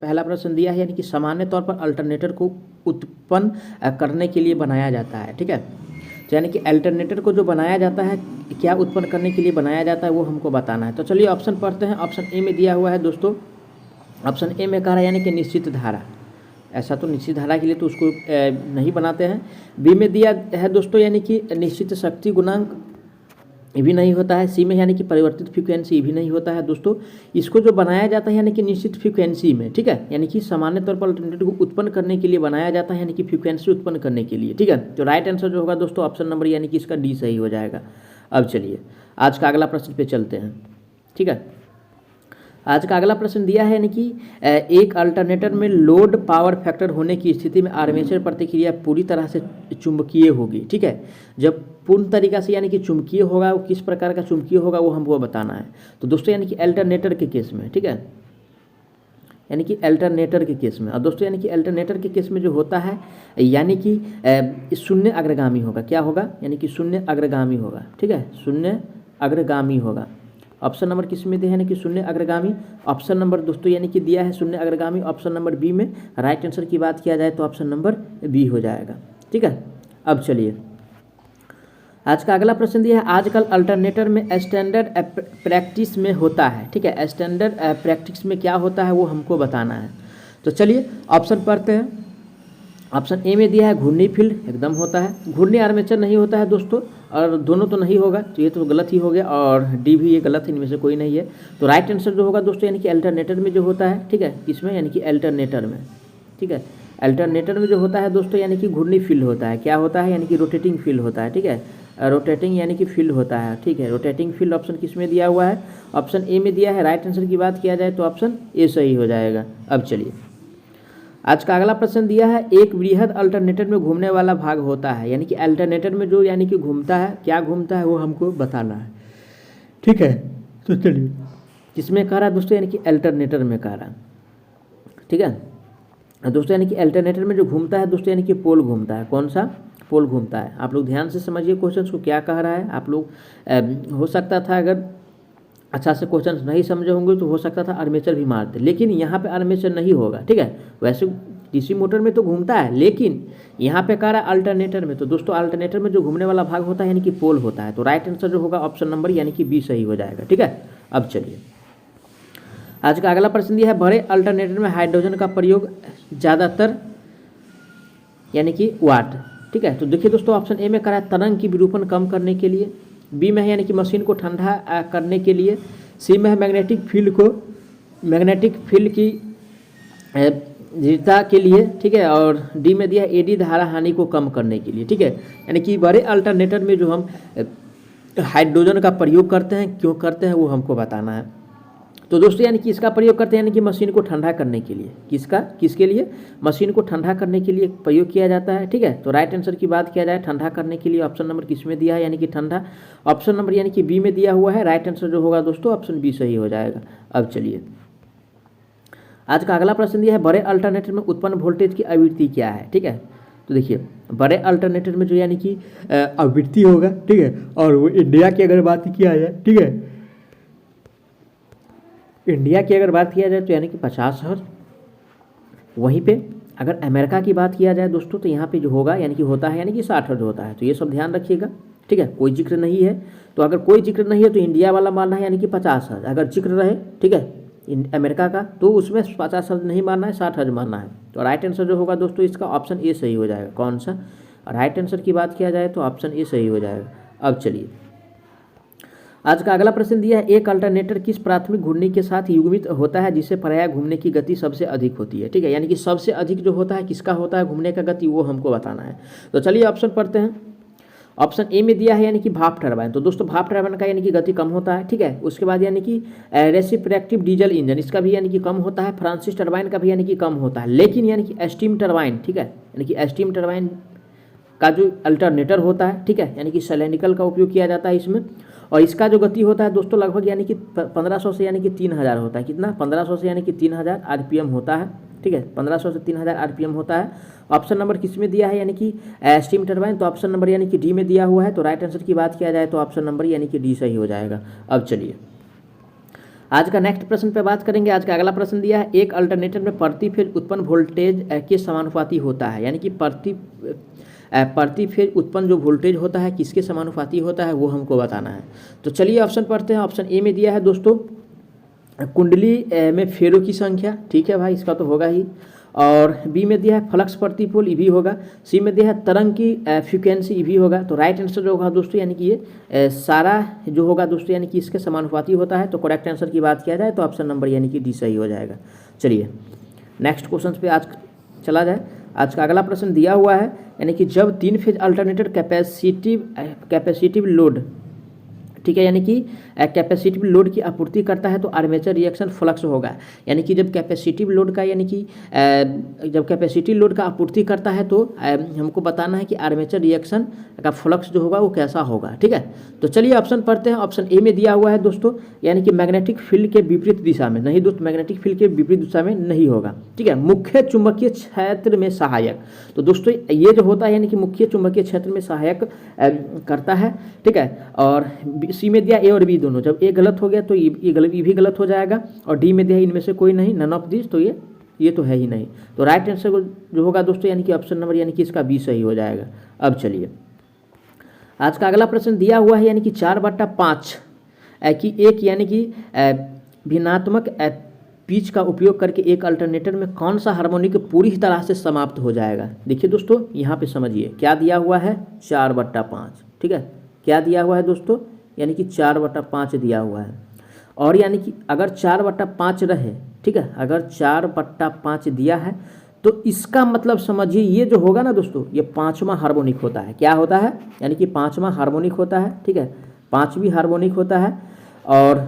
पहला प्रश्न दिया है यानी कि सामान्य तौर पर अल्टरनेटर को उत्पन्न करने के लिए बनाया जाता है। ठीक है, तो यानी कि अल्टरनेटर को जो बनाया जाता है, क्या उत्पन्न करने के लिए बनाया जाता है वो हमको बताना है। तो चलिए ऑप्शन पढ़ते हैं। ऑप्शन ए में दिया हुआ है दोस्तों, ऑप्शन ए में कह रहा है यानी कि निश्चित धारा। ऐसा तो निश्चित धारा के लिए तो उसको नहीं बनाते हैं। बी में दिया है दोस्तों यानी कि निश्चित शक्ति गुणांक, ये भी नहीं होता है। सी में यानी कि परिवर्तित फ्रीक्वेंसी, ये भी नहीं होता है दोस्तों। इसको जो बनाया जाता है यानी कि निश्चित फ्रीक्वेंसी में, ठीक है, यानी कि सामान्य तौर पर अल्टरनेटर को उत्पन्न करने के लिए बनाया जाता है, यानी कि फ्रीक्वेंसी उत्पन्न करने के लिए। ठीक है, तो राइट आंसर जो होगा दोस्तों ऑप्शन नंबर यानी कि इसका डी सही हो जाएगा। अब चलिए आज का अगला प्रश्न पे चलते हैं। ठीक है, आज का अगला प्रश्न दिया है यानी कि एक अल्टरनेटर में लोड पावर फैक्टर होने की स्थिति में आर्मेचर प्रतिक्रिया पूरी तरह से चुंबकीय होगी। ठीक है, जब पूर्ण तरीका से यानी कि चुंबकीय होगा, वो किस प्रकार का चुंबकीय होगा वो हमको बताना है। तो दोस्तों यानी कि अल्टरनेटर के केस में, ठीक है, यानी कि अल्टरनेटर के केस में, और दोस्तों यानी कि अल्टरनेटर के केस में जो होता है यानी कि शून्य अग्रगामी होगा। क्या होगा? यानी कि शून्य अग्रगामी होगा। ठीक है, शून्य अग्रगामी होगा। ऑप्शन नंबर किस में दिया है कि शून्य अग्रगामी? ऑप्शन नंबर दोस्तों यानी कि दिया है शून्य अग्रगामी, ऑप्शन नंबर बी में। राइट आंसर की बात किया जाए तो ऑप्शन नंबर बी हो जाएगा। ठीक है, अब चलिए आज का अगला प्रश्न दिया है, आजकल अल्टरनेटर में स्टैंडर्ड प्रैक्टिस में होता है। ठीक है, स्टैंडर्ड प्रैक्टिस में क्या होता है वो हमको बताना है। तो चलिए ऑप्शन पढ़ते हैं। ऑप्शन ए में दिया है घूर्णी फील्ड, एकदम होता है। घूर्णी आर्मेचर नहीं होता है दोस्तों, और दोनों तो नहीं होगा, तो ये तो गलत ही हो गया, और डी भी ये गलत है, इनमें से कोई नहीं है। तो राइट आंसर जो होगा दोस्तों यानी कि अल्टरनेटर में जो होता है, ठीक है, किसमें? यानी कि अल्टरनेटर में। ठीक है, अल्टरनेटर में जो होता है दोस्तों यानी कि घूर्णी फील्ड होता है। क्या होता है? यानी कि रोटेटिंग फील्ड होता है। ठीक है, रोटेटिंग यानी कि फील्ड होता है। ठीक है, रोटेटिंग फील्ड ऑप्शन किस में दिया हुआ है? ऑप्शन ए में दिया है। राइट आंसर की बात किया जाए तो ऑप्शन ए सही हो जाएगा। अब चलिए आज का अगला प्रश्न दिया है, एक वृहद अल्टरनेटर में घूमने वाला भाग होता है। यानी कि अल्टरनेटर में जो यानी कि घूमता है, क्या घूमता है वो हमको बताना है। ठीक है, तो चलिए किसमें कह रहा है दोस्तों? यानी कि अल्टरनेटर में कह रहा है। ठीक है दोस्तों, यानी कि अल्टरनेटर में जो घूमता है दोस्तों यानी कि पोल घूमता है। कौन सा? पोल घूमता है। आप लोग ध्यान से समझिए क्वेश्चन को क्या कह रहा है। आप लोग हो सकता था अगर अच्छा से क्वेश्चन नहीं समझे होंगे तो हो सकता था आर्मेचर भी मारते, लेकिन यहाँ पे आर्मेचर नहीं होगा। ठीक है, वैसे डीसी मोटर में तो घूमता है, लेकिन यहाँ पे कह रहा है अल्टरनेटर में। तो दोस्तों अल्टरनेटर में जो घूमने वाला भाग होता है यानी कि पोल होता है। तो राइट आंसर जो होगा ऑप्शन नंबर यानी कि बी सही हो जाएगा। ठीक है, अब चलिए आज का अगला प्रश्न दिया है, बड़े अल्टरनेटर में हाइड्रोजन का प्रयोग ज़्यादातर यानी कि वाट। ठीक है, तो देखिए दोस्तों ऑप्शन ए में कह रहा है तरंग की विरूपण कम करने के लिए। बी में है यानी कि मशीन को ठंडा करने के लिए। सी में है मैग्नेटिक फील्ड की दृढ़ता के लिए। ठीक है, और डी में दिया है एडी धारा हानि को कम करने के लिए। ठीक है, यानी कि बड़े अल्टरनेटर में जो हम हाइड्रोजन का प्रयोग करते हैं, क्यों करते हैं वो हमको बताना है। तो दोस्तों यानी कि इसका प्रयोग करते हैं यानी कि मशीन को ठंडा करने के लिए। किसके लिए? मशीन को ठंडा करने के लिए प्रयोग किया जाता है। ठीक है, तो राइट आंसर की बात किया जाए ठंडा करने के लिए ऑप्शन नंबर किस में दिया है यानी कि ठंडा, ऑप्शन नंबर यानी कि बी में दिया हुआ है। राइट आंसर जो होगा दोस्तों ऑप्शन बी सही हो जाएगा। अब चलिए आज का अगला प्रश्न दिया है, बड़े अल्टरनेटर में उत्पन्न वोल्टेज की आवृत्ति क्या है। ठीक है, तो देखिए बड़े अल्टरनेटर में जो यानी कि आवृत्ति होगा, ठीक है, और वो इंडिया की अगर बात किया जाए, ठीक है, इंडिया की अगर बात किया जाए तो यानी कि 50 हर्ट्ज। वहीं पे अगर अमेरिका की बात किया जाए दोस्तों तो यहाँ पे जो होगा यानी कि होता है यानी कि 60 हर्ट्ज होता है। तो ये सब ध्यान रखिएगा। ठीक है, कोई जिक्र नहीं है, तो अगर कोई जिक्र नहीं है तो इंडिया वाला मानना है यानी कि 50 हर्ट्ज। अगर जिक्र रहे, ठीक है, अमेरिका का, तो उसमें 50 हर्ट्ज नहीं मानना है, 60 हर्ट्ज मानना है। तो राइट आंसर जो होगा दोस्तों इसका ऑप्शन ए सही हो जाएगा। कौन सा? राइट आंसर की बात किया जाए तो ऑप्शन ए सही हो जाएगा। अब चलिए आज का अगला प्रश्न दिया है, एक अल्टरनेटर किस प्राथमिक घूर्णी के साथ युग्मित होता है जिससे पर्याय घूमने की गति सबसे अधिक होती है। ठीक है, यानी कि सबसे अधिक जो होता है किसका होता है घूमने का गति, वो हमको बताना है। तो चलिए ऑप्शन पढ़ते हैं। ऑप्शन ए में दिया है यानी कि भाप टरबाइन। तो दोस्तों भाप टरबाइन का यानी कि गति कम होता है। ठीक है, उसके बाद यानी कि रेसिप्रोकेटिव डीजल इंजन, इसका भी यानी कि कम होता है। फ्रांसिस टरबाइन का भी यानी कि कम होता है। लेकिन यानी कि स्टीम टरबाइन, ठीक है, यानी कि स्टीम टरबाइन का जो अल्टरनेटर होता है, ठीक है, यानी कि सिलिंड्रिकल का उपयोग किया जाता है इसमें, और इसका जो गति होता है दोस्तों लगभग यानी कि 1500 से यानी कि 3000 होता है। कितना? 1500 से यानी कि 3000 आरपीएम होता है। ठीक है, 1500 से 3000 आरपीएम होता है। ऑप्शन नंबर किस में दिया है यानी कि स्टीम टरबाइन, तो ऑप्शन नंबर यानी कि डी में दिया हुआ है। तो राइट आंसर की बात किया जाए तो ऑप्शन नंबर यानी कि डी सही हो जाएगा। अब चलिए आज का नेक्स्ट प्रश्न पे बात करेंगे। आज का अगला प्रश्न दिया है, एक अल्टरनेटर में प्रति फेज उत्पन्न वोल्टेज के समानुपाती होता है, यानी कि प्रति फेज उत्पन्न जो वोल्टेज होता है किसके समानुपाती होता है वो हमको बताना है। तो चलिए ऑप्शन पढ़ते हैं। ऑप्शन ए में दिया है दोस्तों कुंडली में फेरों की संख्या, ठीक है भाई, इसका तो होगा ही। और बी में दिया है फ्लक्स प्रति पोल, ई भी होगा। सी में दिया है तरंग की फ्रीक्वेंसी, ई भी होगा। तो राइट आंसर जो होगा दोस्तों यानी कि ये सारा जो होगा दोस्तों यानी कि इसके समानुपाती होता है। तो करेक्ट आंसर की बात किया जाए तो ऑप्शन नंबर यानी कि डी सही हो जाएगा। चलिए नेक्स्ट क्वेश्चन पे आज चला जाए। आज का अगला प्रश्न दिया हुआ है, यानी कि जब 3 फेज अल्टरनेटर कैपेसिटिव लोड, ठीक है, यानी कि कैपेसिटिव लोड की आपूर्ति करता है तो आर्मेचर रिएक्शन फ्लक्स होगा। यानी कि जब कैपेसिटिव लोड का यानी कि जब कैपेसिटिव लोड का आपूर्ति करता है तो हमको बताना है कि आर्मेचर रिएक्शन का फ्लक्स जो होगा वो कैसा होगा, ठीक है। तो चलिए ऑप्शन पढ़ते हैं। ऑप्शन ए में दिया हुआ है दोस्तों, यानी कि मैग्नेटिक फील्ड के विपरीत दिशा में, नहीं दोस्त मैग्नेटिक फील्ड के विपरीत दिशा में नहीं होगा, ठीक है। मुख्य चुंबकीय क्षेत्र में सहायक, तो दोस्तों ये जो होता है यानी कि मुख्य चुंबकीय क्षेत्र में सहायक करता है, ठीक है। और सी में दिया ए और बी दोनों, जब ए गलत हो गया तो ये गलत, ये भी गलत हो जाएगा। और डी में दिया इनमें से कोई नहीं, नन ऑफ दिस, तो ये तो है ही नहीं। तो राइट आंसर जो होगा दोस्तों यानी कि ऑप्शन नंबर यानी कि इसका बी सही हो जाएगा। अब चलिए आज का अगला प्रश्न दिया हुआ है, यानी कि 4/5 की एक यानी कि भिन्नात्मक पिच का उपयोग करके एक अल्टरनेटर में कौन सा हार्मोनिक पूरी तरह से समाप्त हो जाएगा। देखिए दोस्तों यहाँ पे समझिए क्या दिया हुआ है, 4/5, ठीक है। क्या दिया हुआ है दोस्तों, यानी कि 4/5 दिया हुआ है। और यानी कि अगर 4/5 रहे, ठीक है, अगर 4/5 दिया है तो इसका मतलब समझिए ये जो होगा ना दोस्तों, ये 5वां हार्मोनिक होता है। क्या होता है, यानी कि 5वां हार्मोनिक होता है, ठीक है, 5वीं हार्मोनिक होता है। और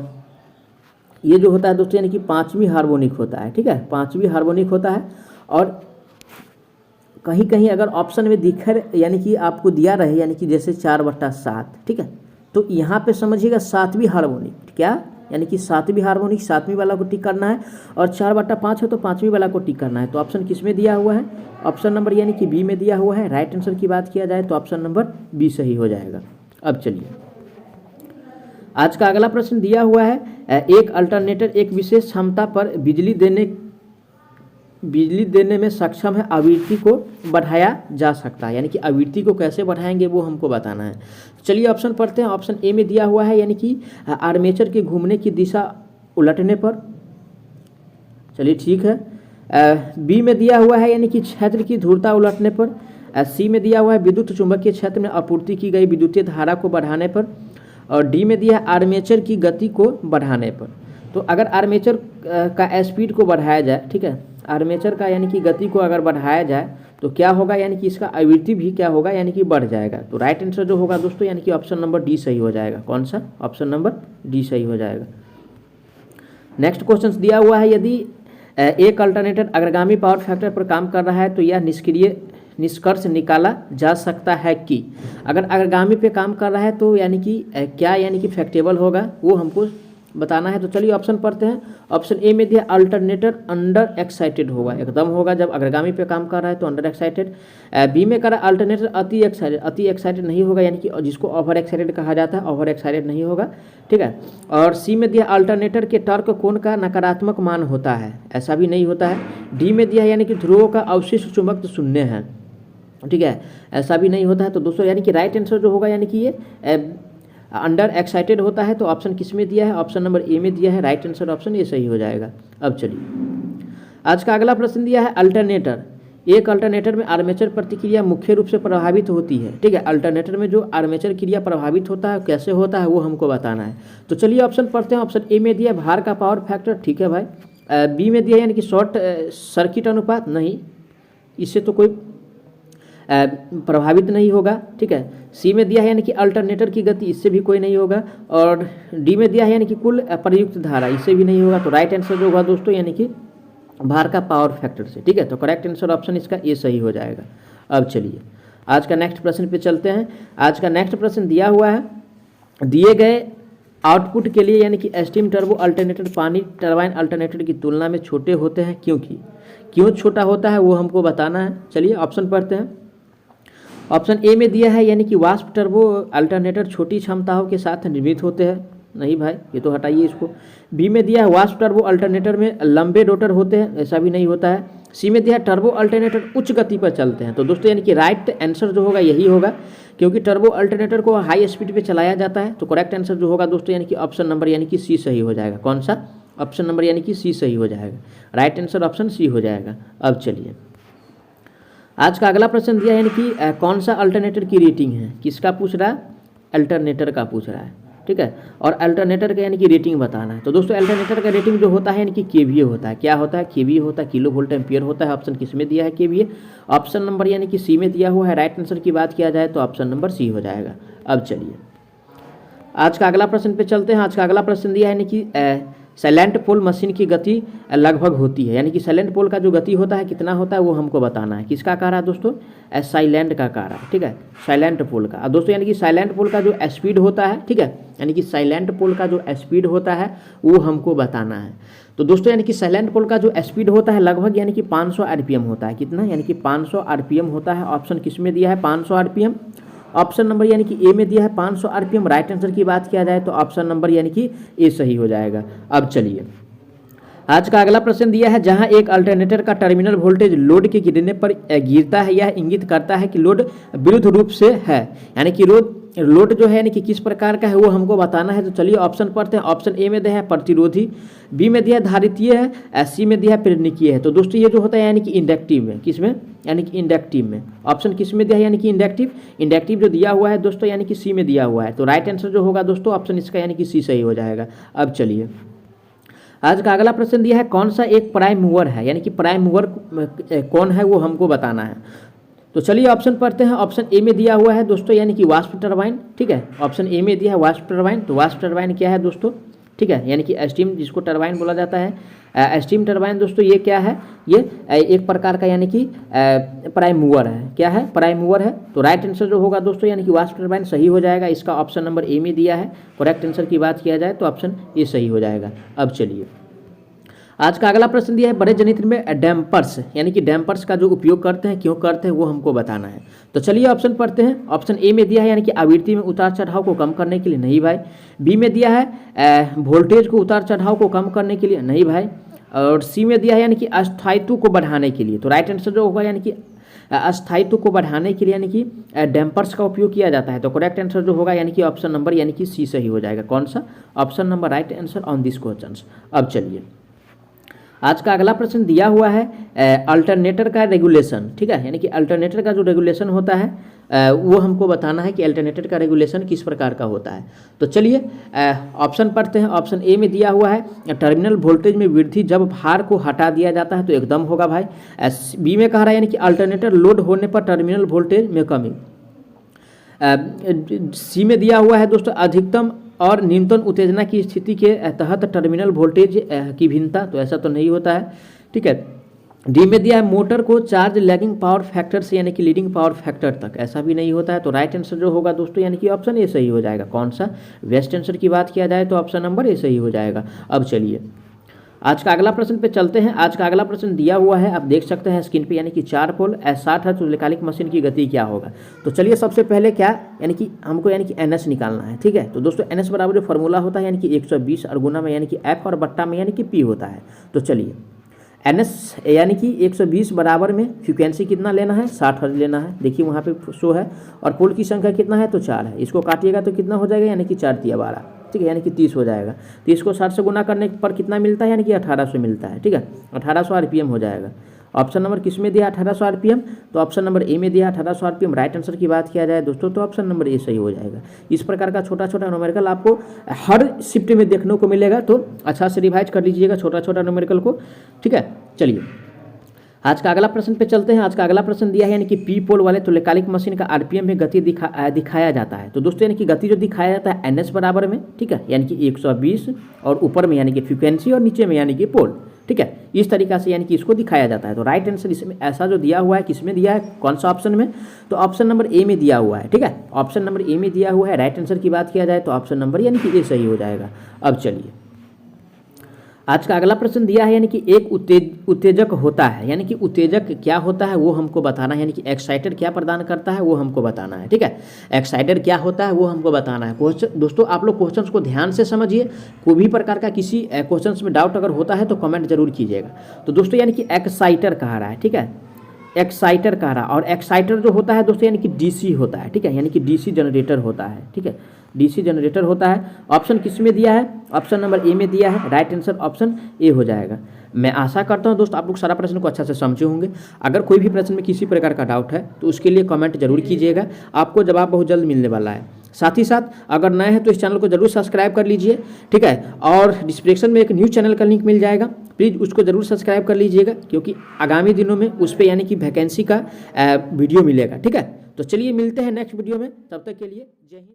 ये जो होता है दोस्तों यानी कि 5वीं हार्मोनिक होता है, ठीक है, 5वीं हार्मोनिक होता है। और कहीं कहीं अगर ऑप्शन में दिखर यानी कि आपको दिया रहे, यानी कि जैसे 4/7, ठीक है, तो यहाँ पे समझिएगा 7वीं हार्मोनिक, क्या, यानी कि 7वीं हार्मोनिक 7वीं वाला को टिक करना है। और 4/5 है तो 5वीं वाला को टिक करना है। तो ऑप्शन किस में दिया हुआ है, ऑप्शन नंबर यानी कि बी में दिया हुआ है। राइट आंसर की बात किया जाए तो ऑप्शन नंबर बी सही हो जाएगा। अब चलिए आज का अगला प्रश्न दिया हुआ है, एक अल्टरनेटर एक विशेष क्षमता पर बिजली देने में सक्षम है, आवृत्ति को बढ़ाया जा सकता है। यानी कि आवृत्ति को कैसे बढ़ाएंगे वो हमको बताना है। चलिए ऑप्शन पढ़ते हैं। ऑप्शन ए में दिया हुआ है, यानी कि आर्मेचर के घूमने की दिशा उलटने पर, चलिए ठीक है। बी में दिया हुआ है, यानी कि क्षेत्र की ध्रुवता उलटने पर। सी में दिया हुआ है विद्युत चुंबकीय क्षेत्र में आपूर्ति की गई विद्युतीय धारा को बढ़ाने पर। और डी में दिया है आर्मेचर की गति को बढ़ाने पर। तो अगर आर्मेचर का स्पीड को बढ़ाया जाए, ठीक है, आर्मेचर का यानी कि गति को अगर बढ़ाया जाए तो क्या होगा, यानी कि इसका आवृत्ति भी क्या होगा, यानी कि बढ़ जाएगा। तो राइट आंसर जो होगा दोस्तों यानी कि ऑप्शन नंबर डी सही हो जाएगा। कौन सा, ऑप्शन नंबर डी सही हो जाएगा। नेक्स्ट क्वेश्चन दिया हुआ है, यदि एक अल्टरनेटर अग्रगामी पावर फैक्टर पर काम कर रहा है तो यह निष्कर्ष निकाला जा सकता है कि अगर अग्रगामी पे काम कर रहा है तो यानी कि क्या यानी कि फैक्टेबल होगा वो हमको बताना है। तो चलिए ऑप्शन पढ़ते हैं। ऑप्शन ए में दिया अल्टरनेटर अंडर एक्साइटेड होगा, एकदम होगा। जब अग्रगामी पे काम कर रहा है तो अंडर एक्साइटेड। बी में करा अल्टरनेटर अति एक्साइटेड नहीं होगा, यानी कि जिसको ओवर एक्साइटेड कहा जाता है, ओवर एक्साइटेड नहीं होगा, ठीक है। और सी में दिया अल्टरनेटर के टॉर्क कोण का नकारात्मक मान होता है, ऐसा भी नहीं होता है। डी में दिया यानी कि ध्रुवों का अवशिष्ट चुंबकत्व शून्य है, ठीक है, ऐसा भी नहीं होता है। तो दोस्तों यानी कि राइट आंसर जो होगा यानी कि ये अंडर एक्साइटेड होता है। तो ऑप्शन किस में दिया है, ऑप्शन नंबर ए में दिया है। राइट आंसर ऑप्शन ए सही हो जाएगा। अब चलिए आज का अगला प्रश्न दिया है, अल्टरनेटर, एक अल्टरनेटर में आर्मेचर प्रतिक्रिया मुख्य रूप से प्रभावित होती है, ठीक है। अल्टरनेटर में जो आर्मेचर क्रिया प्रभावित होता है कैसे होता है वो हमको बताना है। तो चलिए ऑप्शन पढ़ते हैं। ऑप्शन ए में दिया भार का पावर फैक्टर, ठीक है भाई। बी में दिया यानी कि शॉर्ट सर्किट अनुपात, नहीं, इससे तो कोई प्रभावित नहीं होगा, ठीक है। सी में दिया है यानी कि अल्टरनेटर की गति, इससे भी कोई नहीं होगा। और डी में दिया है यानी कि कुल प्रयुक्त धारा, इससे भी नहीं होगा। तो राइट आंसर जो होगा दोस्तों यानी कि भार का पावर फैक्टर से, ठीक है। तो करेक्ट आंसर ऑप्शन इसका ए सही हो जाएगा। अब चलिए आज का नेक्स्ट प्रश्न पे चलते हैं। आज का नेक्स्ट प्रश्न दिया हुआ है, दिए गए आउटपुट के लिए यानी कि स्टीम टर्बो अल्टरनेटर पानी टरबाइन अल्टरनेटर की तुलना में छोटे होते हैं, क्यों छोटा होता है वो हमको बताना है। चलिए ऑप्शन पढ़ते हैं। ऑप्शन ए में दिया है यानी कि वाष्प टर्बो अल्टरनेटर छोटी क्षमताओं के साथ निर्मित होते हैं, नहीं भाई, ये तो हटाइए इसको। बी में दिया है वास्प टर्बो अल्टरनेटर में लंबे रोटर होते हैं, ऐसा भी नहीं होता है। सी में दिया है टर्बो अल्टरनेटर उच्च गति पर चलते हैं। तो दोस्तों यानी कि राइट आंसर जो होगा यही होगा, क्योंकि टर्बो अल्टरनेटर को हाई स्पीड पे चलाया जाता है। तो करेक्ट आंसर जो होगा दोस्तों यानी कि ऑप्शन नंबर यानी कि सी सही हो जाएगा। कौन सा? ऑप्शन नंबर यानी कि सी सही हो जाएगा। राइट आंसर ऑप्शन सी हो जाएगा। अब चलिए आज का अगला प्रश्न दिया है यानी कि कौन सा अल्टरनेटर की रेटिंग है, किसका पूछ रहा है? अल्टरनेटर का पूछ रहा है, ठीक है। और अल्टरनेटर का यानी कि रेटिंग बताना है। तो दोस्तों अल्टरनेटर का रेटिंग जो होता है यानी कि केवीए होता है। क्या होता है? केवीए होता है, किलो वोल्ट एम्पियर होता है। ऑप्शन किस में दिया है? केवीए। ऑप्शन नंबर यानी कि सी में दिया हुआ है। राइट आंसर की बात किया जाए तो ऑप्शन नंबर सी हो जाएगा। अब चलिए आज का अगला प्रश्न पे चलते हैं। आज का अगला प्रश्न दिया है यानी कि साइलेंट पोल मशीन की गति लगभग होती है, यानी कि साइलेंट पोल का जो गति होता है कितना होता है वो हमको बताना है। किसका कह रहा है दोस्तों? साइलेंट का कह रहा है, ठीक है, साइलेंट पोल का। अब दोस्तों यानी कि साइलेंट पोल का जो स्पीड होता है, ठीक है, यानी कि साइलेंट पोल का जो स्पीड होता है वो हमको बताना है। तो दोस्तों यानी कि साइलेंट पोल का जो स्पीड होता है लगभग यानी कि 500 आरपीएम होता है। कितना? यानी कि 500 आरपीएम होता है। ऑप्शन किस में दिया है? 500 आरपीएम। ऑप्शन नंबर यानी कि ए में दिया है 500 आरपीएम। राइट आंसर की बात किया जाए तो ऑप्शन नंबर यानी कि ए सही हो जाएगा। अब चलिए आज का अगला प्रश्न दिया है, जहां एक अल्टरनेटर का टर्मिनल वोल्टेज लोड के गिरने पर गिरता है, यह इंगित करता है कि लोड विरुद्ध रूप से है, यानी कि लोड जो है यानी कि किस प्रकार का है वो हमको बताना है। तो चलिए ऑप्शन पढ़ते हैं। ऑप्शन ए में दिया है प्रतिरोधी, बी में दिया है धारितीय है, सी में दिया है प्रेरकीय है। तो दोस्तों ये जो होता है यानी कि इंडक्टिव में, किस में? यानी कि इंडक्टिव में। ऑप्शन किस में दिया है? यानी कि इंडक्टिव। इंडक्टिव जो दिया हुआ है दोस्तों यानी कि सी में दिया हुआ है। तो राइट आंसर जो होगा दोस्तों ऑप्शन इसका यानी कि सी सही हो जाएगा। अब चलिए आज का अगला प्रश्न दिया है, कौन सा एक प्राइम मूवर है, यानी कि प्राइम मूवर कौन है वो हमको बताना है। तो चलिए ऑप्शन पढ़ते हैं। ऑप्शन ए में दिया हुआ है दोस्तों यानी कि वाष्प टरबाइन, ठीक है। ऑप्शन ए में दिया है वाष्प टरबाइन। तो वाष्प टरबाइन क्या है दोस्तों? ठीक है, यानी कि स्टीम जिसको टरबाइन बोला जाता है, स्टीम टरबाइन दोस्तों ये क्या है? ये एक प्रकार का यानी कि प्राइम मूवर है। क्या है? प्राइम मूवर है। तो राइट आंसर जो होगा दोस्तों यानी कि वाष्प टरबाइन सही हो जाएगा। इसका ऑप्शन नंबर ए में दिया है। करेक्ट आंसर की बात किया जाए तो ऑप्शन ए सही हो जाएगा। अब चलिए आज का अगला प्रश्न दिया है, बड़े जनयंत्र में डैम्पर्स यानी कि डैम्पर्स का जो उपयोग करते हैं, क्यों करते हैं वो हमको बताना है। तो चलिए ऑप्शन पढ़ते हैं। ऑप्शन ए में दिया है यानी कि आवृत्ति में उतार चढ़ाव को कम करने के लिए, नहीं भाई। बी में दिया है वोल्टेज को उतार चढ़ाव को कम करने के लिए, नहीं भाई। और सी में दिया है यानी कि अस्थायित्व को बढ़ाने के लिए। तो राइट आंसर जो होगा यानी कि अस्थायित्व को बढ़ाने के लिए यानी कि डैम्पर्स का उपयोग किया जाता है। तो करेक्ट आंसर जो होगा यानी कि ऑप्शन नंबर यानी कि सी सही हो जाएगा। कौन सा? Option number right answer on this question. अब चलिए आज का अगला प्रश्न दिया हुआ है अल्टरनेटर का रेगुलेशन, ठीक है, यानी कि अल्टरनेटर का जो रेगुलेशन होता है वो हमको बताना है कि अल्टरनेटर का रेगुलेशन किस प्रकार का होता है। तो चलिए ऑप्शन पढ़ते हैं। ऑप्शन ए में दिया हुआ है टर्मिनल वोल्टेज में वृद्धि जब भार को हटा दिया जाता है, तो एकदम होगा भाई। बी में कह रहा है यानी कि अल्टरनेटर लोड होने पर टर्मिनल वोल्टेज में कमी। सी में दिया हुआ है दोस्तों अधिकतम और न्यूनतम उत्तेजना की स्थिति के तहत टर्मिनल वोल्टेज की भिन्नता, तो ऐसा तो नहीं होता है, ठीक है। डी में दिया है मोटर को चार्ज लैगिंग पावर फैक्टर से यानी कि लीडिंग पावर फैक्टर तक, ऐसा भी नहीं होता है। तो राइट आंसर जो होगा दोस्तों यानी कि ऑप्शन ए सही हो जाएगा। कौन सा? वेस्ट आंसर की बात किया जाए तो ऑप्शन नंबर ए सही हो जाएगा। अब चलिए आज का अगला प्रश्न पे चलते हैं। आज का अगला प्रश्न दिया हुआ है, आप देख सकते हैं स्क्रीन पे, यानी कि 4 पोल 60 हर्ट्ज तुल्यकालिक मशीन की गति क्या होगा। तो चलिए सबसे पहले क्या यानी कि हमको यानी कि एनएस निकालना है, ठीक है। तो दोस्तों एनएस बराबर जो फॉर्मूला होता है यानी कि 120 और गुना में यानी कि एफ और बट्टा में यानी कि पी होता है। तो चलिए एनएस यानी कि 120 बराबर में फ्रीक्वेंसी कितना लेना है? 60 हर्ट्ज लेना है। देखिए वहाँ पे शो है। और पोल की संख्या कितना है? तो 4 है। इसको काटिएगा तो कितना हो जाएगा? यानी कि 4 तिया 12, ठीक है, यानी कि 30 हो जाएगा। 30 को 60 से गुना करने पर कितना मिलता है? यानी कि 1800 मिलता है, ठीक है। 1800 आरपीएम हो जाएगा। ऑप्शन नंबर किस में दिया? 1800 आरपीएम। तो ऑप्शन नंबर ए में दिया 1800 आरपीएम। राइट आंसर की बात किया जाए दोस्तों तो ऑप्शन नंबर ए सही हो जाएगा। इस प्रकार का छोटा छोटा न्यूमेरिकल आपको हर शिफ्ट में देखने को मिलेगा, तो अच्छा से रिवाइज कर लीजिएगा छोटा छोटा न्यूमेरिकल को, ठीक है। चलिए आज का अगला प्रश्न पे चलते हैं। आज का अगला प्रश्न दिया है यानी कि पी पोल वाले तुल्यकालिक मशीन का आरपीएम में गति दिखाया जाता है। तो दोस्तों यानी कि गति जो दिखाया जाता है एनएस बराबर में, ठीक है, यानी कि 120 और ऊपर में यानी कि फ्रीक्वेंसी और नीचे में यानी कि पोल, ठीक है, इस तरीका से यानी कि इसको दिखाया जाता है। तो राइट आंसर इसमें ऐसा जो दिया हुआ है किस में दिया है? कौन सा ऑप्शन में? तो ऑप्शन नंबर ए में दिया हुआ है, ठीक है। ऑप्शन नंबर ए में दिया हुआ है। राइट आंसर की बात किया जाए तो ऑप्शन नंबर यानी कि ए सही हो जाएगा। अब चलिए आज का अगला प्रश्न दिया है, यानी कि एक उत्तेजक होता है, यानी कि उत्तेजक क्या होता है वो हमको बताना है, यानी कि एक्साइटर क्या प्रदान करता है वो हमको बताना है। ठीक है, एक्साइटर क्या होता है वो हमको बताना है। क्वेश्चन दोस्तों आप लोग क्वेश्चंस को ध्यान से समझिए, कोई भी प्रकार का किसी क्वेश्चंस में डाउट अगर होता है तो कमेंट जरूर कीजिएगा। तो दोस्तों यानी कि एक्साइटर कह रहा है, ठीक है, एक्साइटर कह रहा, और एक्साइटर जो होता है दोस्तों यानी कि डीसी होता है। ठीक है, यानी कि डीसी जनरेटर होता है। ठीक है, डीसी जनरेटर होता है। ऑप्शन किस में दिया है? ऑप्शन नंबर ए में दिया है। राइट आंसर ऑप्शन ए हो जाएगा। मैं आशा करता हूं दोस्तों आप लोग सारा प्रश्न को अच्छा से समझे होंगे। अगर कोई भी प्रश्न में किसी प्रकार का डाउट है तो उसके लिए कमेंट जरूर कीजिएगा, आपको जवाब बहुत जल्द मिलने वाला है। साथ ही साथ अगर नए हैं तो इस चैनल को जरूर सब्सक्राइब कर लीजिए। ठीक है, और डिस्क्रिप्शन में एक न्यू चैनल का लिंक मिल जाएगा, प्लीज़ उसको जरूर सब्सक्राइब कर लीजिएगा, क्योंकि आगामी दिनों में उस पर यानी कि वैकेंसी का वीडियो मिलेगा। ठीक है, तो चलिए मिलते हैं नेक्स्ट वीडियो में, तब तक के लिए जय हिंद।